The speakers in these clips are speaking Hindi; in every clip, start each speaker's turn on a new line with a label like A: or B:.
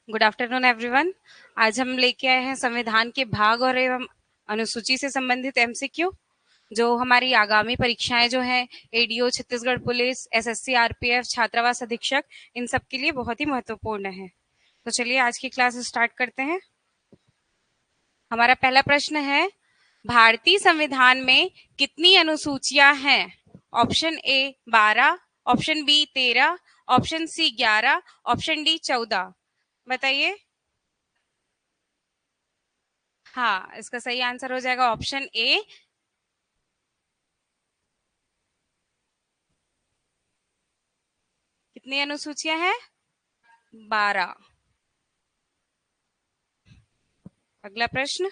A: Good afternoon everyone. आज हम लेके आए हैं संविधान के भाग और एवं अनुसूची से संबंधित एमसीक्यू, जो हमारी आगामी परीक्षाएं जो हैं ADO, Chhattisgarh police, SSC, RPF, छात्रावास अधीक्षक, इन सब के लिए बहुत ही महत्वपूर्ण है। तो चलिए आज की क्लास स्टार्ट करते हैं। हमारा पहला प्रश्न है, भारतीय संविधान में कितनी अनुसूचियां हैं? Option A 12, option B 13, option C 11, option D 14। बताइए। हाँ, इसका सही आंसर हो जाएगा ऑप्शन ए। कितनी अनुसूचियां हैं? 12। अगला प्रश्न,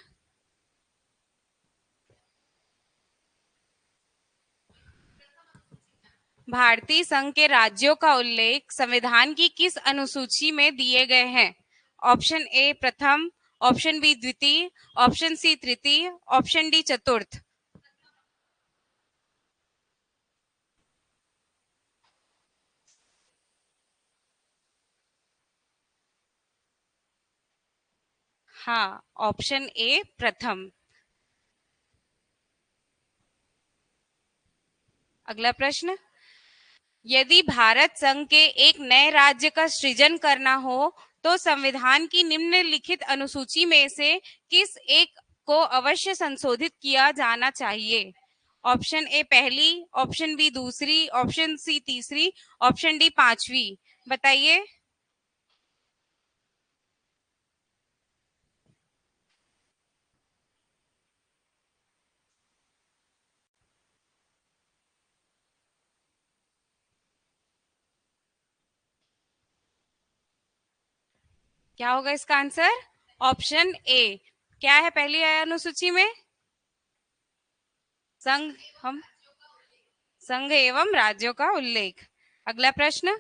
A: भारतीय संघ के राज्यों का उल्लेख संविधान की किस अनुसूची में दिए गए हैं? ऑप्शन ए प्रथम, ऑप्शन बी द्वितीय, ऑप्शन सी तृतीय, ऑप्शन डी चतुर्थ। हाँ, ऑप्शन ए प्रथम। अगला प्रश्न, यदि भारत संघ के एक नए राज्य का सृजन करना हो तो संविधान की निम्नलिखित अनुसूची में से किस एक को अवश्य संशोधित किया जाना चाहिए? ऑप्शन ए पहली, ऑप्शन बी दूसरी, ऑप्शन सी तीसरी, ऑप्शन डी पांचवी। बताइए। क्या होगा इसका आंसर? Option A. क्या है पहली अनुसूची में? संघ हम संघ एवं राज्यों का उल्लेख। अगला प्रश्न,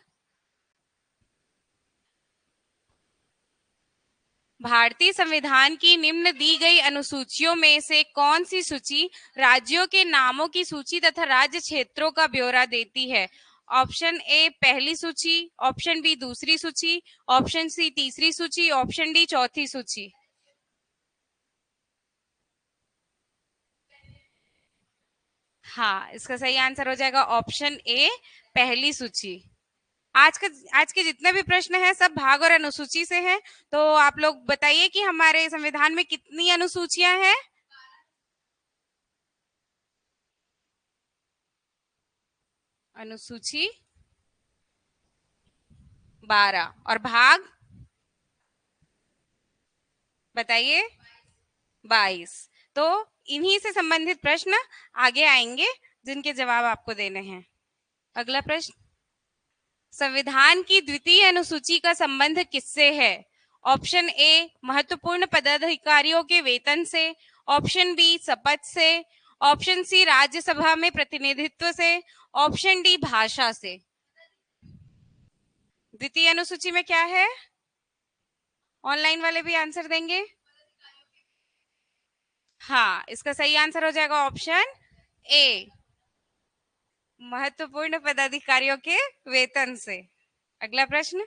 A: भारतीय संविधान की निम्न दी गई अनुसूचियों में से कौन सी सूची राज्यों के नामों की सूची तथा राज्य क्षेत्रों का ब्यौरा देती है? ऑप्शन ए पहली सूची, ऑप्शन बी दूसरी सूची, ऑप्शन सी तीसरी सूची, ऑप्शन डी चौथी सूची। हाँ, इसका सही आंसर हो जाएगा ऑप्शन ए पहली सूची। आज का आज के जितने भी प्रश्न हैं सब भाग और अनुसूची से हैं। तो आप लोग बताइए कि हमारे संविधान में कितनी अनुसूचियां हैं? अनुसूची 12 और भाग बताइए 22। तो इन्हीं से संबंधित प्रश्न आगे आएंगे जिनके जवाब आपको देने हैं। अगला प्रश्न, संविधान की द्वितीय अनुसूची का संबंध किससे है? ऑप्शन ए महत्वपूर्ण पदाधिकारियों के वेतन से, ऑप्शन बी शपथ से, ऑप्शन सी राज्यसभा में प्रतिनिधित्व से, ऑप्शन डी भाषा से। द्वितीय अनुसूची में क्या है? ऑनलाइन वाले भी आंसर देंगे। हाँ, इसका सही आंसर हो जाएगा ऑप्शन ए महत्वपूर्ण पदाधिकारियों के वेतन से। अगला प्रश्न,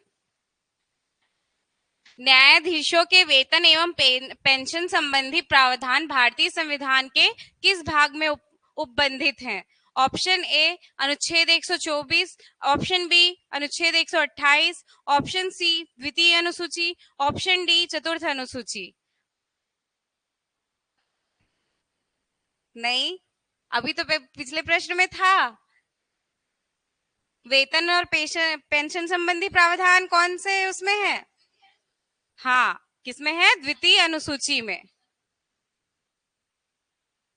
A: न्यायाधीशों के वेतन एवं पेंशन संबंधी प्रावधान भारतीय संविधान के किस भाग में उपबंधित हैं? ऑप्शन ए अनुच्छेद 124, ऑप्शन बी अनुच्छेद 128, ऑप्शन सी द्वितीय अनुसूची, ऑप्शन डी चतुर्थ अनुसूची। नहीं, अभी तो पिछले प्रश्न में था। वेतन और पेंशन संबंधी प्रावधान कौन से उसमें है? हाँ, किसमें है? द्वितीय अनुसूची में।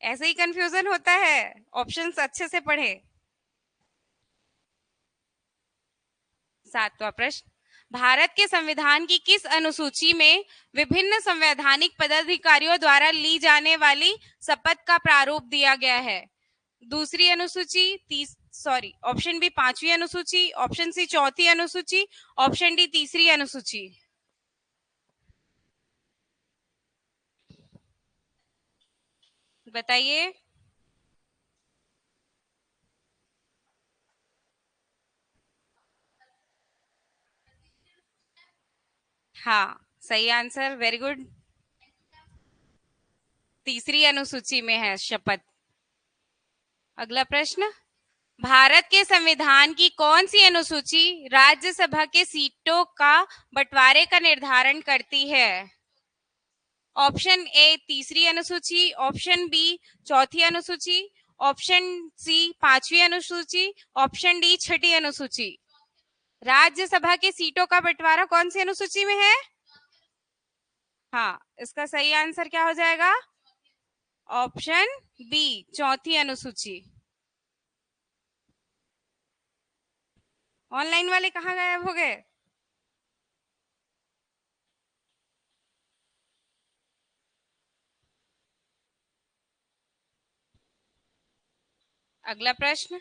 A: ऐसे ही कंफ्यूजन होता है, ऑप्शंस अच्छे से पढ़े। सातवां प्रश्न, भारत के संविधान की किस अनुसूची में विभिन्न संवैधानिक पदाधिकारियों द्वारा ली जाने वाली शपथ का प्रारूप दिया गया है? दूसरी अनुसूची, तीस सॉरी ऑप्शन बी पांचवी अनुसूची, ऑप्शन सी चौथी अनुसूची, ऑप्शन डी तीसरी अनुसूची। बताइए। हाँ, सही आंसर, वेरी गुड। तीसरी अनुसूची में है शपथ। अगला प्रश्न, भारत के संविधान की कौन सी अनुसूची राज्यसभा के सीटों का बंटवारे का निर्धारण करती है? ऑप्शन ए तीसरी अनुसूची, ऑप्शन बी चौथी अनुसूची, ऑप्शन सी पांचवी अनुसूची, ऑप्शन डी छठी अनुसूची। राज्यसभा के सीटों का बंटवारा कौन सी अनुसूची में है? हाँ, इसका सही आंसर क्या हो जाएगा? ऑप्शन बी चौथी अनुसूची। ऑनलाइन वाले कहाँ गायब हो गए? अगला प्रश्न,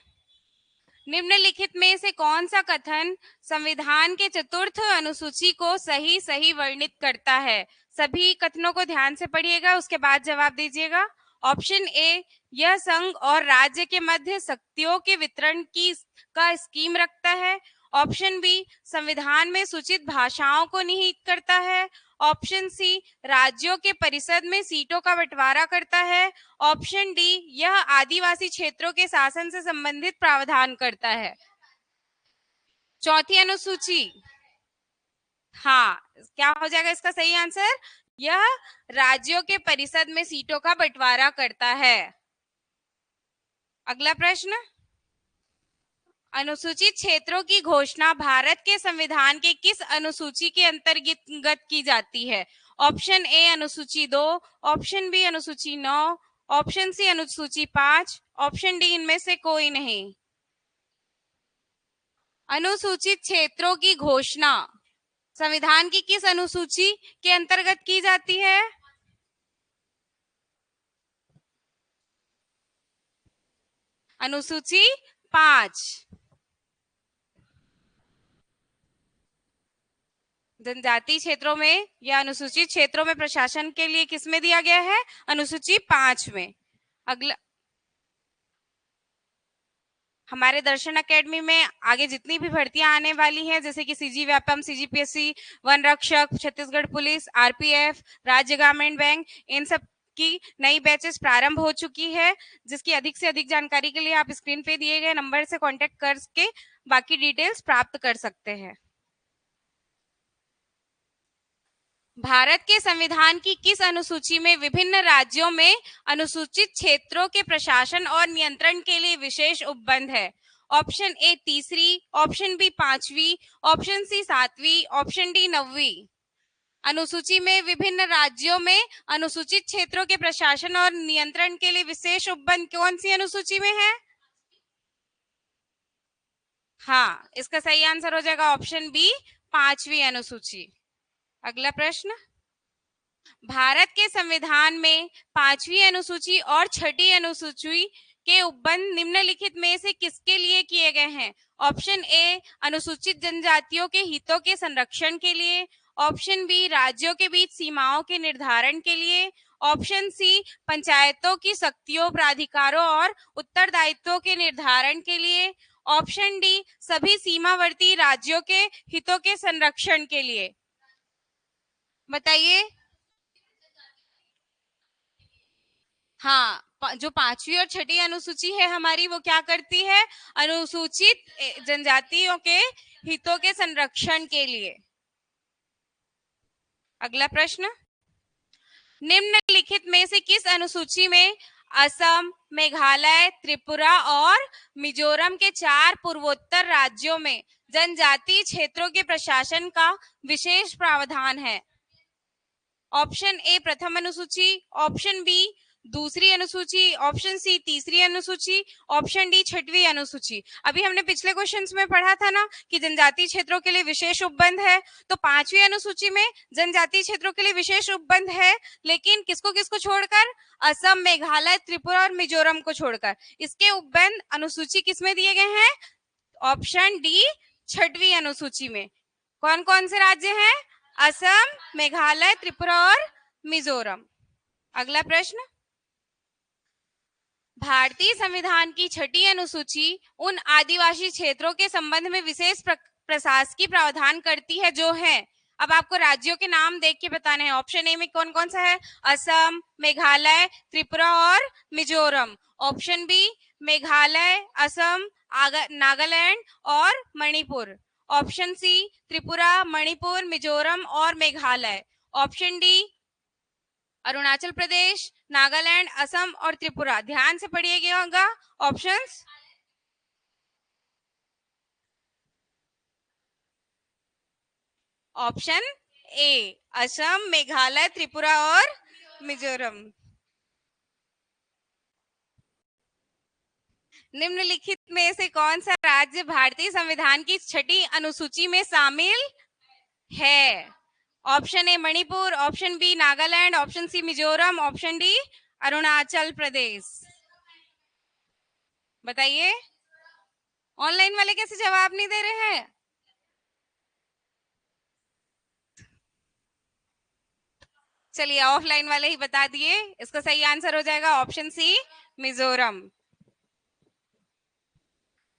A: निम्नलिखित में से कौन सा कथन संविधान के चतुर्थ अनुसूची को सही सही वर्णित करता है? सभी कथनों को ध्यान से पढ़िएगा, उसके बाद जवाब दीजिएगा। ऑप्शन ए, यह संघ और राज्य के मध्य शक्तियों के वितरण की का स्कीम रखता है। ऑप्शन बी, संविधान में सूचित भाषाओं को निहित करता है। ऑप्शन सी, राज्यों के परिषद में सीटों का बंटवारा करता है। ऑप्शन डी, यह आदिवासी क्षेत्रों के शासन से संबंधित प्रावधान करता है। चौथी अनुसूची। हाँ, क्या हो जाएगा इसका सही आंसर? यह राज्यों के परिषद में सीटों का बंटवारा करता है। अगला प्रश्न, अनुसूचित क्षेत्रों की घोषणा भारत के संविधान के किस अनुसूची के अंतर्गत की जाती है? ऑप्शन ए अनुसूची 2, ऑप्शन बी अनुसूची 9, ऑप्शन सी अनुसूची 5, ऑप्शन डी इनमें से कोई नहीं। अनुसूचित क्षेत्रों की घोषणा संविधान की किस अनुसूची के अंतर्गत की जाती है? अनुसूची 5। जनजातीय क्षेत्रों में या अनुसूचित क्षेत्रों में प्रशासन के लिए किसमें दिया गया है? अनुसूची 5 में। अगला, हमारे दर्शन एकेडमी में आगे जितनी भी भर्तियां आने वाली हैं, जैसे कि सीजी व्यापम, सीजीपीएससी, वन रक्षक, छत्तीसगढ़ पुलिस, आरपीएफ, राज्य ग्रामीण बैंक, इन सब की नई बैचेस प्रारंभ हो चुकी है, जिसकी अधिक से अधिक जानकारी के लिए आप स्क्रीन पे दिए गए नंबर से कांटेक्ट करके बाकी डिटेल्स प्राप्त कर सकते हैं। भारत के संविधान की किस अनुसूची में विभिन्न राज्यों में अनुसूचित क्षेत्रों के प्रशासन और नियंत्रण के लिए विशेष उपबंध है? ऑप्शन ए तीसरी, ऑप्शन बी पांचवी, ऑप्शन सी सातवीं, ऑप्शन डी नौवीं। अनुसूची में विभिन्न राज्यों में अनुसूचित क्षेत्रों के प्रशासन और नियंत्रण के लिए विशेष उपबंध कौन सी अनुसूची में है? हाँ, इसका सही आंसर हो जाएगा ऑप्शन बी पांचवी अनुसूची। अगला प्रश्न, भारत के संविधान में पांचवी अनुसूची और छठी अनुसूची के उपबंध निम्नलिखित में से किसके लिए किए गए हैं? ऑप्शन ए अनुसूचित जनजातियों के हितों के संरक्षण के लिए, ऑप्शन बी राज्यों के बीच सीमाओं के निर्धारण के लिए, ऑप्शन सी पंचायतों की शक्तियों, प्राधिकारों और उत्तरदायित्वों के निर्धारण के लिए, ऑप्शन डी सभी सीमावर्ती राज्यों के हितों के संरक्षण के लिए। बताइए। हाँ, जो पांचवी और छठी अनुसूची है हमारी, वो क्या करती है? अनुसूचित जनजातियों के हितों के संरक्षण के लिए। अगला प्रश्न, निम्नलिखित में से किस अनुसूची में असम, मेघालय, त्रिपुरा और मिजोरम के 4 पूर्वोत्तर राज्यों में जनजातीय क्षेत्रों के प्रशासन का विशेष प्रावधान है? ऑप्शन ए प्रथम अनुसूची, ऑप्शन बी दूसरी अनुसूची, ऑप्शन सी तीसरी अनुसूची, ऑप्शन डी छठवीं अनुसूची। अभी हमने पिछले क्वेश्चंस में पढ़ा था ना कि जनजातीय क्षेत्रों के लिए विशेष उपबंध है, तो पांचवी अनुसूची में जनजातीय क्षेत्रों के लिए विशेष उपबंध है, लेकिन किसको किसको छोड़कर? असम, मेघालय, त्रिपुरा और मिजोरम को छोड़कर। इसके उपबंध अनुसूची किसमें दिए गए हैं? ऑप्शन डी छठवीं अनुसूची में। कौन कौन से राज्य हैं? असम, मेघालय, त्रिपुरा और मिजोरम। अगला प्रश्न, भारतीय संविधान की छठी अनुसूची उन आदिवासी क्षेत्रों के संबंध में विशेष प्रशासकीय प्रावधान करती है जो है अब आपको राज्यों के नाम देख के बताने हैं। ऑप्शन ए में कौन कौन सा है? असम, मेघालय, त्रिपुरा और मिजोरम। ऑप्शन बी मेघालय, असम, नागालैंड और मणिपुर। ऑप्शन सी त्रिपुरा, मणिपुर, मिजोरम और मेघालय। ऑप्शन डी अरुणाचल प्रदेश, नागालैंड, असम और त्रिपुरा। ध्यान से पढ़िएगा options. Option A Assam, Meghalaya, Tripura और मिजोरम। निम्नलिखित में से कौन सा राज्य भारतीय संविधान की छठी अनुसूची में शामिल है? Option A Manipur, option B Nagaland, option C Mizoram, option D Arunachal Pradesh. बताइए, ऑनलाइन वाले कैसे जवाब नहीं दे रहे हैं? चलिए ऑफलाइन वाले ही बता दिए। इसका सही आंसर हो जाएगा ऑप्शन सी मिजोरम।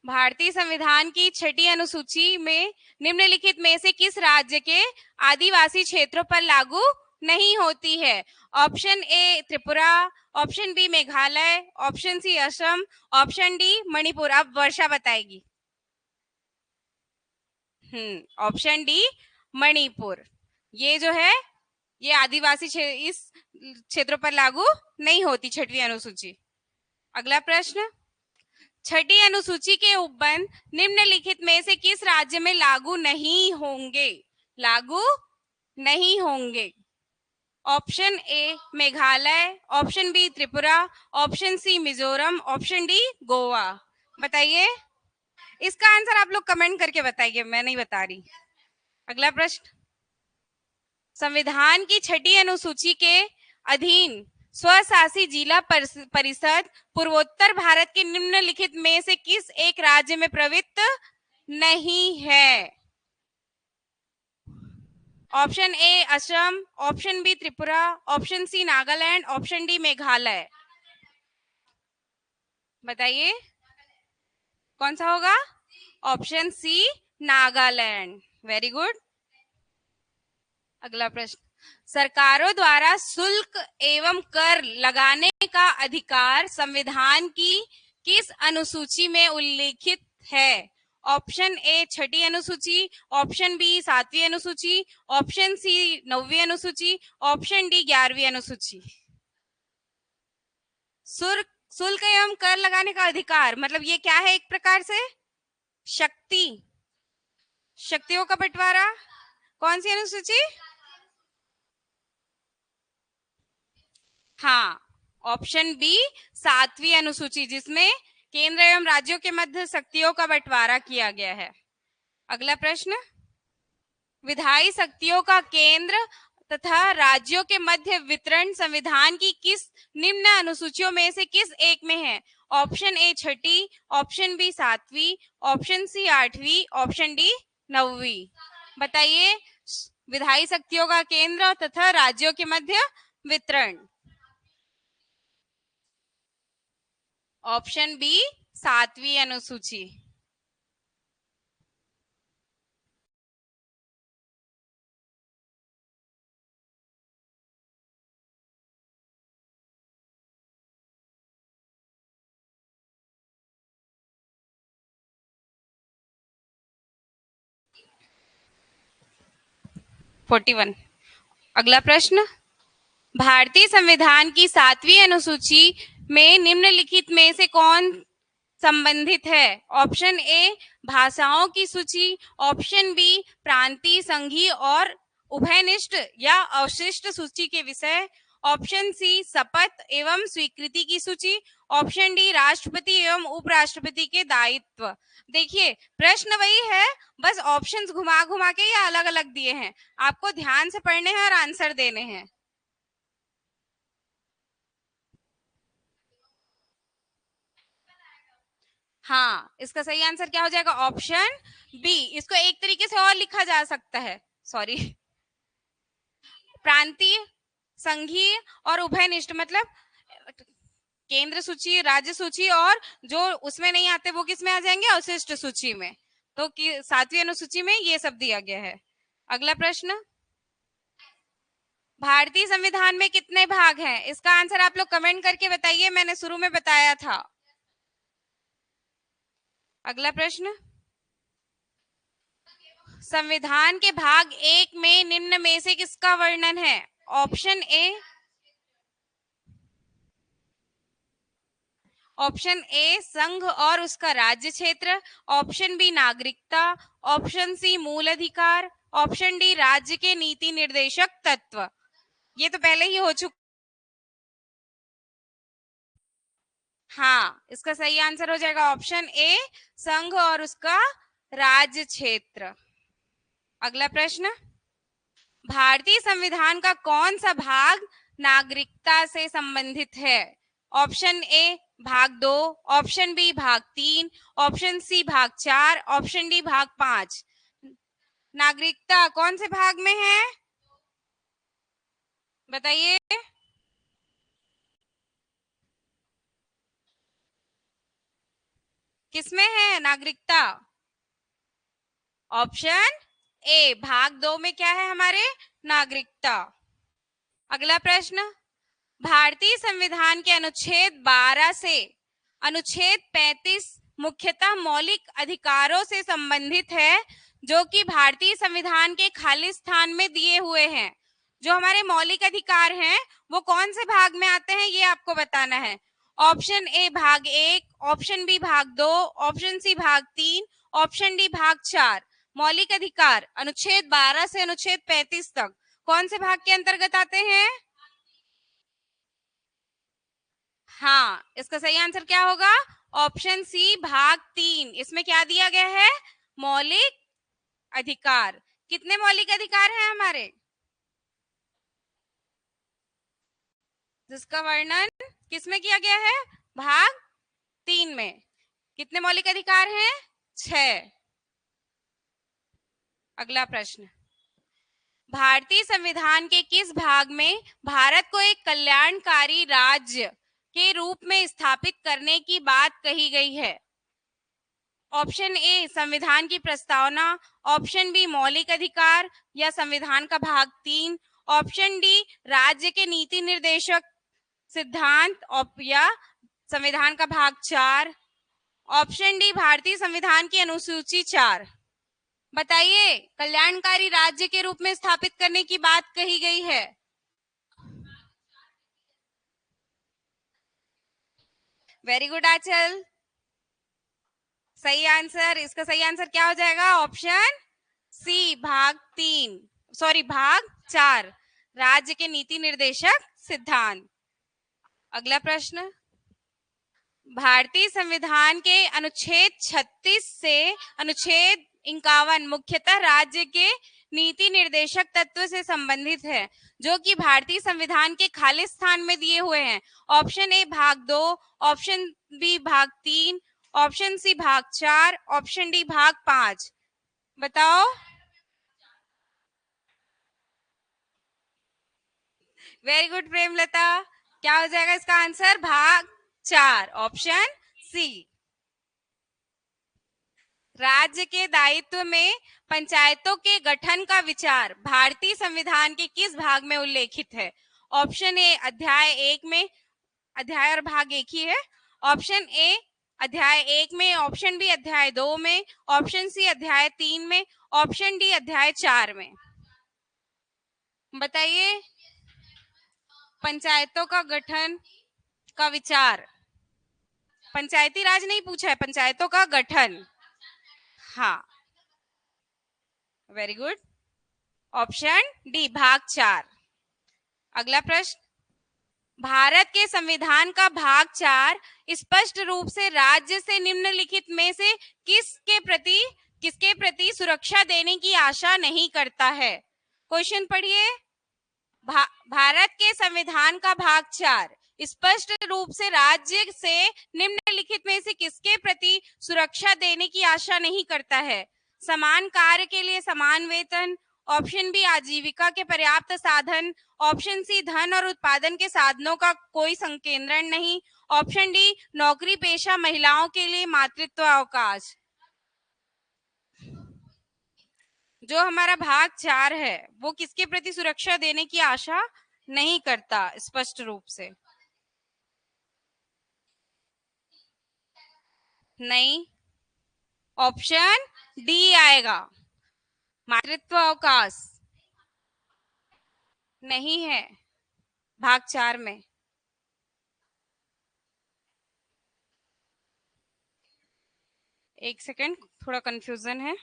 A: भारतीय संविधान की छठी अनुसूची में निम्नलिखित में से किस राज्य के आदिवासी क्षेत्रों पर लागू नहीं होती है? Option A Tripura, option B Meghalaya, option C Assam, option D Manipur. अब वर्षा बताएगी। Option D Manipur. ये जो है ये आदिवासी इस क्षेत्रों पर लागू नहीं होती छठवीं अनुसूची। अगला प्रश्न, छठी अनुसूची के उपबंध निम्नलिखित में से किस राज्य में लागू नहीं होंगे? लागू नहीं होंगे। Option A Meghalaya, option B Tripura, option C Mizoram, option D Goa. बताइए, इसका आंसर आप लोग कमेंट करके बताइए, मैं नहीं बता रही। अगला प्रश्न, संविधान की छठी अनुसूची के अधीन स्वशासी जिला परिषद पूर्वोत्तर भारत के निम्नलिखित में से किस एक राज्य में प्रवृत्त नहीं है? Option A Assam, option B Tripura, option C Nagaland, option D Meghalaya. बताइए कौन सा होगा? Option C Nagaland. Very good. अगला प्रश्न, सरकारों द्वारा शुल्क एवं कर लगाने का अधिकार संविधान की किस अनुसूची में उल्लेखित है? ऑप्शन ए छठी अनुसूची, ऑप्शन बी सातवीं अनुसूची, ऑप्शन सी नौवीं अनुसूची, ऑप्शन डी 11वीं अनुसूची। शुल्क एवं कर लगाने का अधिकार मतलब ये क्या है? एक प्रकार से शक्तियों का बंटवारा। कौन सी अनुसूची? हाँ, ऑप्शन बी सातवीं अनुसूची, जिसमें केंद्र एवं राज्यों के मध्य शक्तियों का बंटवारा किया गया है। अगला प्रश्न, विधायी शक्तियों का केंद्र तथा राज्यों के मध्य वितरण संविधान की किस निम्न अनुसूचियों में से किस एक में है? ऑप्शन ए छठी, ऑप्शन बी सातवीं, ऑप्शन सी आठवीं, ऑप्शन डी नौवीं। बताइए, विधायी शक्तियों का केंद्र तथा राज्यों के मध्य वितरण। ऑप्शन बी सातवीं अनुसूची। अगला प्रश्न, भारतीय संविधान की सातवीं अनुसूची में निम्नलिखित में से कौन संबंधित है? ऑप्शन ए भाषाओं की सूची, ऑप्शन बी प्रांतीय, संघीय और उभयनिष्ठ या अवशिष्ट सूची के विषय, ऑप्शन सी शपथ एवं स्वीकृति की सूची, ऑप्शन डी राष्ट्रपति एवं उपराष्ट्रपति के दायित्व। देखिए, प्रश्न वही है, बस ऑप्शंस घुमा घुमा के या अलग अलग दिए हैं। आपको ध्यान से पढ़ने हैं और आंसर देने हैं। हाँ, इसका सही आंसर क्या हो जाएगा? Option B. इसको एक तरीके से और लिखा जा सकता है, सॉरी, प्रांतीय, संघीय और उभयनिष्ठ, मतलब केंद्र सूची, राज्य सूची, और जो उसमें नहीं आते वो किस में आ जाएंगे? अवशिष्ट सूची में। तो सातवीं अनुसूची में ये सब दिया गया है। अगला प्रश्न, भारतीय संविधान में कितने भाग हैं? इसका आंसर आप लोग कमेंट करके बताइए, मैंने शुरू में बताया था। अगला प्रश्न, संविधान के भाग 1 में निम्न में से किसका वर्णन है? ऑप्शन ए संघ और उसका राज्य क्षेत्र, ऑप्शन बी नागरिकता, ऑप्शन सी मूल अधिकार, ऑप्शन डी राज्य के नीति निर्देशक तत्व। ये तो पहले ही हो चुका। हाँ, इसका सही आंसर हो जाएगा ऑप्शन ए संघ और उसका राज्य क्षेत्र। अगला प्रश्न, भारतीय संविधान का कौन सा भाग नागरिकता से संबंधित है? ऑप्शन ए भाग 2, ऑप्शन बी भाग 3, ऑप्शन सी भाग 4, ऑप्शन डी भाग 5। नागरिकता कौन से भाग में है? बताइए। किसमें है नागरिकता? ऑप्शन ए भाग 2 में क्या है हमारे? नागरिकता। अगला प्रश्न, भारतीय संविधान के अनुच्छेद 12 से अनुच्छेद 35 मुख्यतः मौलिक अधिकारों से संबंधित है, जो कि भारतीय संविधान के खाली स्थान में दिए हुए हैं। जो हमारे मौलिक अधिकार हैं वो कौन से भाग में आते हैं ये आपको बताना है। ऑप्शन ए भाग 1, ऑप्शन बी भाग 2, ऑप्शन सी भाग 3, ऑप्शन डी भाग 4। मौलिक अधिकार अनुच्छेद 12 से अनुच्छेद 35 तक कौन से भाग के अंतर्गत आते हैं? हाँ, इसका सही आंसर क्या होगा? ऑप्शन सी भाग 3। इसमें क्या दिया गया है? मौलिक अधिकार। कितने मौलिक अधिकार हैं हमारे, जिसका वर्णन किसमें किया गया है? भाग 3 में। कितने मौलिक अधिकार हैं? 6। अगला प्रश्न, भारतीय संविधान के किस भाग में भारत को एक कल्याणकारी राज्य के रूप में स्थापित करने की बात कही गई है? ऑप्शन ए संविधान की प्रस्तावना, ऑप्शन बी मौलिक अधिकार या संविधान का भाग 3, ऑप्शन डी राज्य के नीति निर्देशक सिद्धांत या संविधान का भाग 4, ऑप्शन डी भारतीय संविधान की अनुसूची 4। बताइए, कल्याणकारी राज्य के रूप में स्थापित करने की बात कही गई है। वेरी गुड आंचल, सही आंसर। इसका सही आंसर क्या हो जाएगा? ऑप्शन सी भाग 3, सॉरी भाग 4, राज्य के नीति निर्देशक सिद्धांत। अगला प्रश्न, भारतीय संविधान के अनुच्छेद 36 से अनुच्छेद 51 मुख्यतः राज्य के नीति निर्देशक तत्व से संबंधित है, जो कि भारतीय संविधान के खाली स्थान में दिए हुए हैं। ऑप्शन ए भाग 2, ऑप्शन बी भाग 3, ऑप्शन सी भाग 4, ऑप्शन डी भाग 5। बताओ। वेरी गुड प्रेमलता, क्या हो जाएगा इसका आंसर? भाग 4, ऑप्शन सी। राज्य के दायित्व में पंचायतों के गठन का विचार भारतीय संविधान के किस भाग में उल्लेखित है? ऑप्शन ए अध्याय 1 में, अध्याय और भाग एक ही है। ऑप्शन ए अध्याय 1 में, ऑप्शन बी अध्याय 2 में, ऑप्शन सी अध्याय 3 में, ऑप्शन डी अध्याय 4 में। बताइए। पंचायतों का गठन का विचार, पंचायती राज नहीं पूछा है, पंचायतों का गठन। हाँ, वेरी गुड, ऑप्शन डी भाग 4। अगला प्रश्न, भारत के संविधान का भाग 4 स्पष्ट रूप से राज्य से निम्नलिखित में से किसके प्रति सुरक्षा देने की आशा नहीं करता है? क्वेश्चन पढ़िए। भारत के संविधान का भाग 4 स्पष्ट रूप से राज्य से निम्नलिखित में से किसके प्रति सुरक्षा देने की आशा नहीं करता है? समान कार्य के लिए समान वेतन, ऑप्शन बी आजीविका के पर्याप्त साधन, ऑप्शन सी धन और उत्पादन के साधनों का कोई संकेंद्रण नहीं, ऑप्शन डी नौकरी पेशा महिलाओं के लिए मातृत्व अवकाश। जो हमारा भाग 4 है वो किसके प्रति सुरक्षा देने की आशा नहीं करता स्पष्ट रूप से? नहीं, ऑप्शन डी आएगा, मातृत्व अवकाश। नहीं है भाग 4 में। एक सेकेंड, थोड़ा कंफ्यूजन है।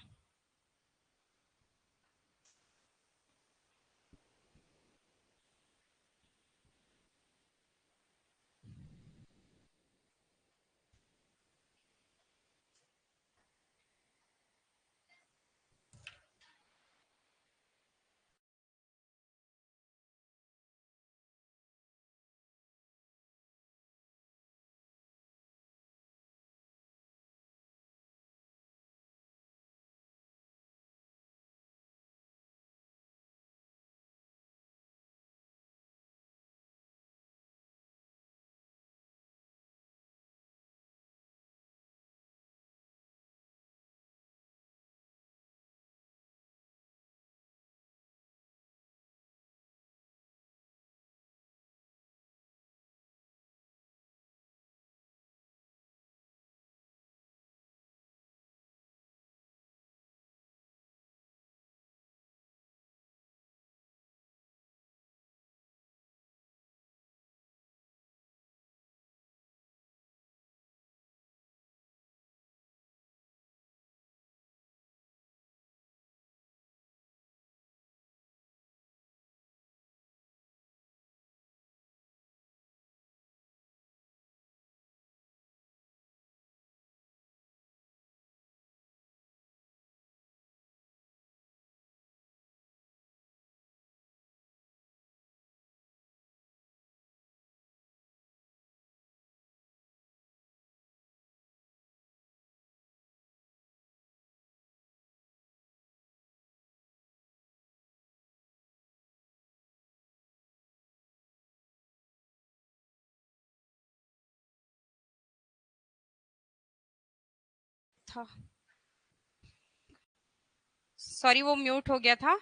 A: था, सॉरी वो म्यूट हो गया था।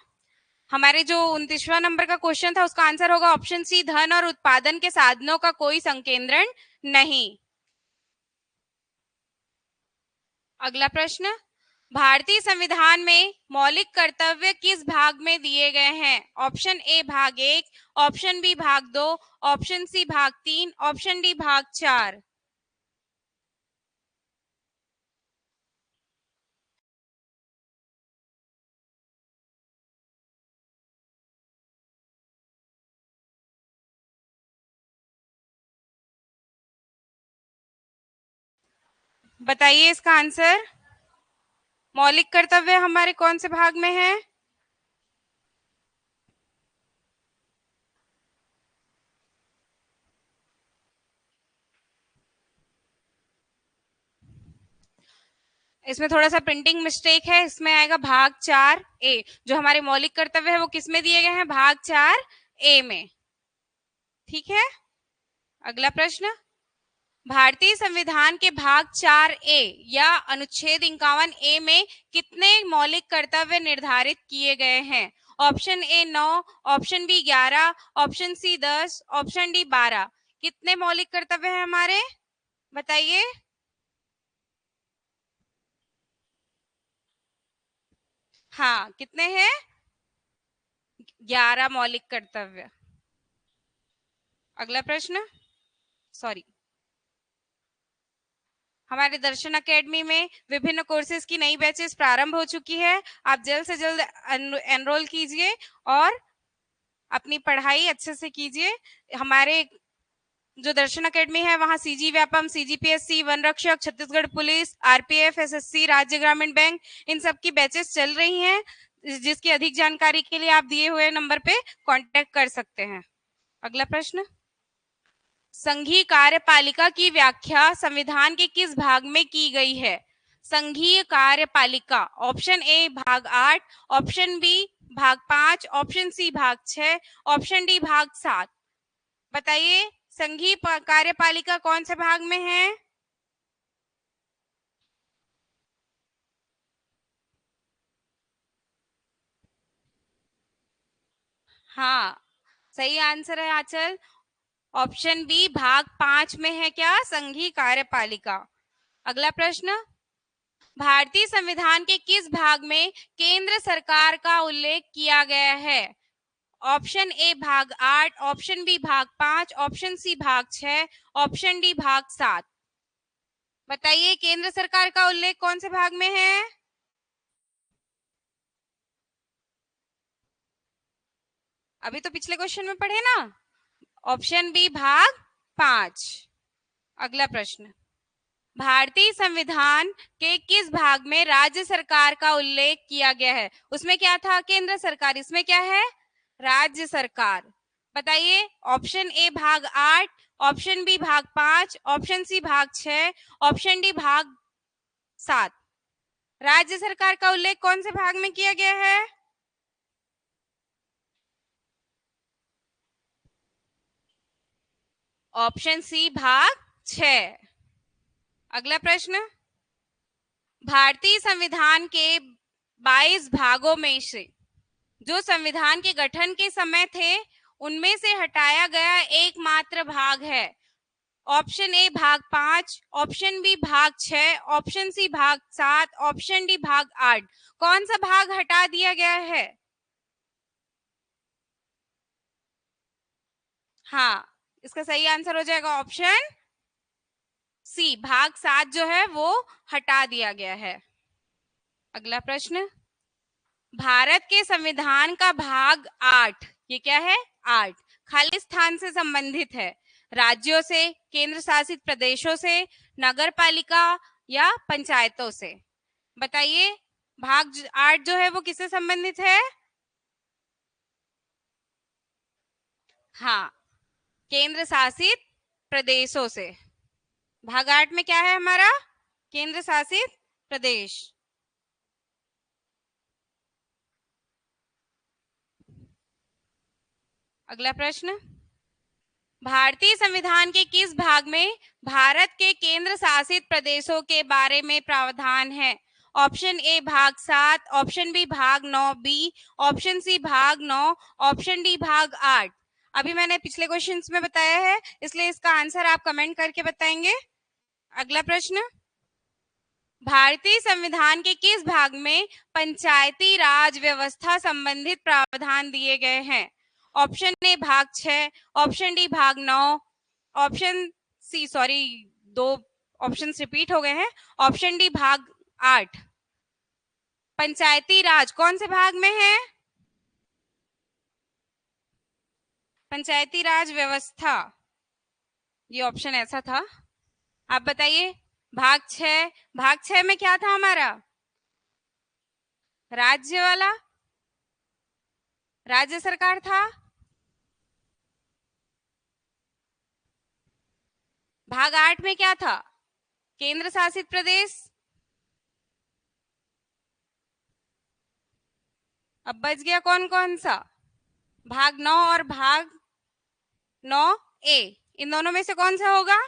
A: हमारे जो 29वां नंबर का क्वेश्चन था उसका आंसर होगा ऑप्शन सी, धन और उत्पादन के साधनों का कोई संकेंद्रण नहीं। अगला प्रश्न, भारतीय संविधान में मौलिक कर्तव्य किस भाग में दिए गए हैं? ऑप्शन ए भाग 1, ऑप्शन बी भाग 2, ऑप्शन सी भाग 3, ऑप्शन डी भाग 4। बताइए इसका आंसर। मौलिक कर्तव्य हमारे कौन से भाग में है? इसमें थोड़ा सा प्रिंटिंग मिस्टेक है, इसमें आएगा भाग 4 ए। जो हमारे मौलिक कर्तव्य है वो किसमें दिए गए हैं? भाग 4 ए में। ठीक है। अगला प्रश्न, भारतीय संविधान के भाग 4 ए या अनुच्छेद 51 ए में कितने मौलिक कर्तव्य निर्धारित किए गए हैं? Option A 9, option B 11, option C 10, option D 12। कितने मौलिक कर्तव्य हैं हमारे? बताइए। हाँ, कितने हैं? 11 मौलिक कर्तव्य। अगला प्रश्न, सॉरी, हमारे दर्शन एकेडमी में विभिन्न कोर्सेज की नई बैचेस प्रारंभ हो चुकी है। आप जल्द से जल्द एनरोल कीजिए और अपनी पढ़ाई अच्छे से कीजिए। हमारे जो दर्शन एकेडमी है वहां सीजी व्यापम, सीजीपीएससी, वन रक्षक, छत्तीसगढ़ पुलिस, आरपीएफ, एसएससी, राज्य ग्रामीण बैंक, इन सब की बैचेस चल रही हैं, जिसकी अधिक जानकारी के लिए आप दिए हुए नंबर पे कांटेक्ट कर सकते हैं। अगला प्रश्न, संघीय कार्यपालिका की व्याख्या संविधान के किस भाग में की गई है? संघीय कार्यपालिका, ऑप्शन ए भाग 8, ऑप्शन बी भाग 5, ऑप्शन सी भाग 6, ऑप्शन डी भाग 7। बताइए संघीय कार्यपालिका कौन से भाग में है? हाँ, सही आंसर है आंचल। ऑप्शन बी भाग 5 में है क्या, संघीय कार्यपालिका। अगला प्रश्न, भारतीय संविधान के किस भाग में केंद्र सरकार का उल्लेख किया गया है। ऑप्शन ए भाग 8, ऑप्शन बी भाग 5, ऑप्शन सी भाग 6, ऑप्शन डी भाग 7। बताइए केंद्र सरकार का उल्लेख कौन से भाग में है। अभी तो पिछले क्वेश्चन में पढ़े ना। ऑप्शन बी भाग 5। अगला प्रश्न, भारतीय संविधान के किस भाग में राज्य सरकार का उल्लेख किया गया है। उसमें क्या था, केंद्र सरकार, इसमें क्या है, राज्य सरकार। बताइए ऑप्शन ए भाग 8, ऑप्शन बी भाग 5, ऑप्शन सी भाग 6, ऑप्शन डी भाग 7। राज्य सरकार का उल्लेख कौन से भाग में किया गया है। ऑप्शन सी भाग 6। अगला प्रश्न, भारतीय संविधान के 22 भागों में से जो संविधान के गठन के समय थे उनमें से हटाया गया एकमात्र भाग है। ऑप्शन ए भाग 5, ऑप्शन बी भाग 6, ऑप्शन सी भाग 7, ऑप्शन डी भाग 8। कौन सा भाग हटा दिया गया है। हाँ, इसका सही आंसर हो जाएगा ऑप्शन सी, भाग 7 जो है वो हटा दिया गया है। अगला प्रश्न, भारत के संविधान का भाग 8, ये क्या है 8, खाली स्थान से संबंधित है। राज्यों से, केंद्र शासित प्रदेशों से, नगर पालिका या पंचायतों से। बताइए भाग 8 जो है वो किससे संबंधित है। हाँ, केंद्र शासित प्रदेशों से। भाग 8 में क्या है हमारा, केंद्र शासित प्रदेश। अगला प्रश्न, भारतीय संविधान के किस भाग में भारत के केंद्र शासित प्रदेशों के बारे में प्रावधान है। ऑप्शन ए भाग 7, ऑप्शन बी भाग 9 बी, ऑप्शन सी भाग 9, ऑप्शन डी भाग 8। अभी मैंने पिछले क्वेश्चंस में बताया है इसलिए इसका आंसर आप कमेंट करके बताएंगे। अगला प्रश्न, भारतीय संविधान के किस भाग में पंचायती राज व्यवस्था संबंधित प्रावधान दिए गए हैं। ऑप्शन ए भाग 6, ऑप्शन डी भाग 9, option C, sorry 2 option repeat हो गए हैं, ऑप्शन डी भाग 8। पंचायती राज कौन से भाग में है। पंचायती राज व्यवस्था, ये ऑप्शन ऐसा था। आप बताइए भाग 6, भाग 6 में क्या था हमारा, राज्य वाला, राज्य सरकार था। भाग 8 में क्या था, केंद्र शासित प्रदेश। अब बच गया कौन कौन सा, भाग 9 और भाग 9 ए, इन दोनों में से कौन सा होगा।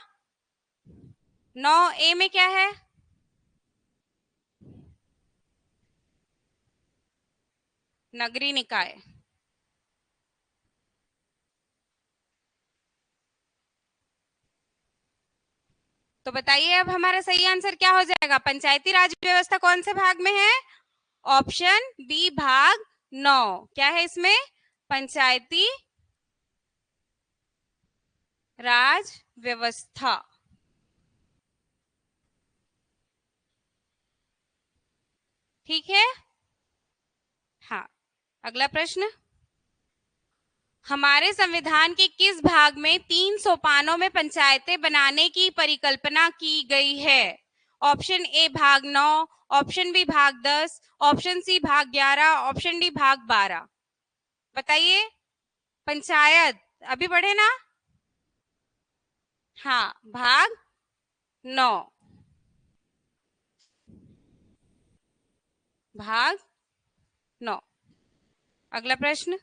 A: 9 ए में क्या है, नगरीय निकाय। तो बताइए अब हमारा सही आंसर क्या हो जाएगा, पंचायती राज व्यवस्था कौन से भाग में है। ऑप्शन बी भाग 9, क्या है इसमें, पंचायती राज व्यवस्था। ठीक है। हाँ, अगला प्रश्न, हमारे संविधान के किस भाग में 3 सोपानों में पंचायतें बनाने की परिकल्पना की गई है। ऑप्शन ए भाग 9, ऑप्शन बी भाग 10, ऑप्शन सी भाग 11, ऑप्शन डी भाग 12। बताइए पंचायत अभी पढ़े ना। हाँ, भाग 9, भाग 9। अगला प्रश्न,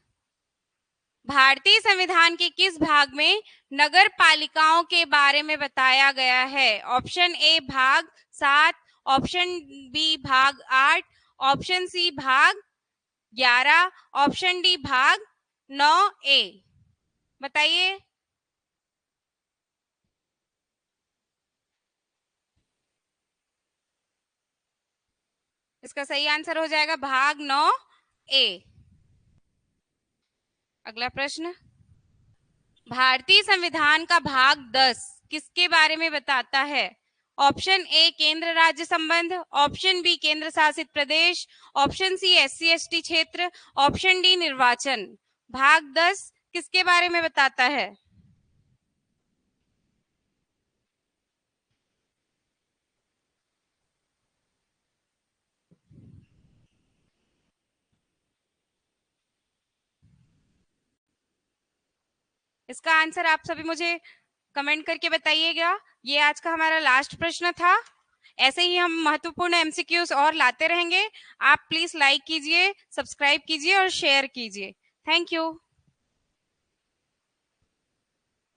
A: भारतीय संविधान के किस भाग में नगर पालिकाओं के बारे में बताया गया है। ऑप्शन ए भाग 7, ऑप्शन बी भाग 8, ऑप्शन सी भाग 11, ऑप्शन डी भाग 9A। बताइए। इसका सही आंसर हो जाएगा भाग 9A। अगला प्रश्न, भारतीय संविधान का भाग 10 किसके बारे में बताता है? ऑप्शन ए केंद्र राज्य संबंध, ऑप्शन बी केंद्र शासित प्रदेश, ऑप्शन सी एससी एसटी क्षेत्र, ऑप्शन डी निर्वाचन। भाग 10 किसके बारे में बताता है? इसका आंसर आप सभी मुझे कमेंट करके बताइएगा। ये आज का हमारा लास्ट प्रश्न था। ऐसे ही हम महत्वपूर्ण एमसीक्यूज और लाते रहेंगे। आप प्लीज लाइक कीजिए, सब्सक्राइब कीजिए और शेयर कीजिए। Thank you.